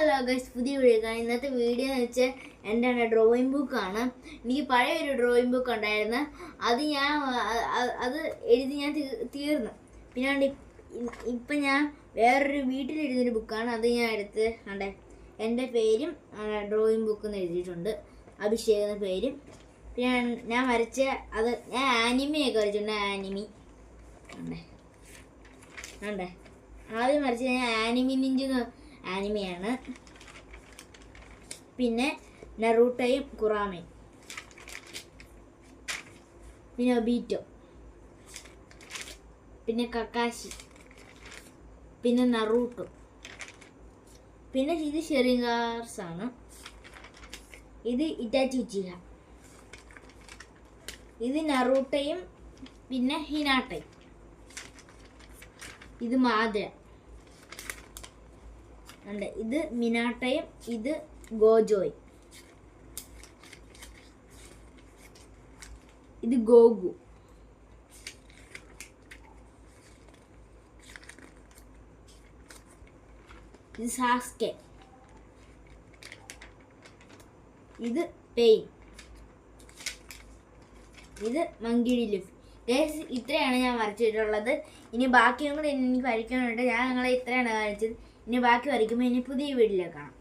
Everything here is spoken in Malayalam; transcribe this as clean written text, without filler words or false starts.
ഹലോ ഗൈസ്, പുതിയ വീഡിയോ കാണാം. ഇന്നത്തെ വീഡിയോ എന്ന് വെച്ചാൽ എൻ്റെ ഡ്രോയിങ് ബുക്കാണ്. എനിക്ക് പഴയൊരു ഡ്രോയിങ് ബുക്ക് ഉണ്ടായിരുന്നു. അത് എഴുതി ഞാൻ തീർന്നു. പിന്നെ ഇപ്പം ഞാൻ വേറൊരു വീട്ടിലിരുന്നൊരു ബുക്കാണ്. അത് ഞാൻ എടുത്ത് കണ്ടേ, എൻ്റെ പേരും ഡ്രോയിങ് ബുക്ക് എന്ന് എഴുതിയിട്ടുണ്ട്, അഭിഷേക് എന്ന പേരും. പിന്നെ ഞാൻ വരച്ച അത് ഞാൻ ആനിമയൊക്കെ വരച്ചിട്ടുണ്ട്. കണ്ടേ ആദ്യം വരച്ച ഞാൻ ആനിമയാണ്. പിന്നെ നറൂട്ടോയും കുറാമയും, പിന്നെ ഒബീറ്റോ, പിന്നെ കക്കാശി, പിന്നെ നറൂട്ടോ, പിന്നെ ഇത് ഷെറിംഗാർസ് ആണ്. ഇത് ഇറ്റാച്ചി ഉച്ചിഹ, ഇത് നറൂട്ടോയും പിന്നെ ഹിനാട്ടയും. ഇത് മാദ്ര ഉണ്ട്. ഇത് മിനാട്ടയും ഇത് ഗോജോയും. ഇത് ഗോഗു. ഇത് സാസ്കെ. ഇത് പെയിൻ. ഇത് മങ്കിടി ലുഫി. ഗൈസ്, ഇത്രയാണ് ഞാൻ വരച്ചിട്ടുള്ളത്. ഇനി ബാക്കിയും കൂടെ എനിക്ക് വരയ്ക്കാനുണ്ട്. ഞാൻ നിങ്ങളെ ഇത്രയാണ് കാണിച്ചത്. ഇനി ബാക്കി വരയ്ക്കുമ്പോൾ ഇനി പുതിയ വീഡിയോയിൽ കാണാം.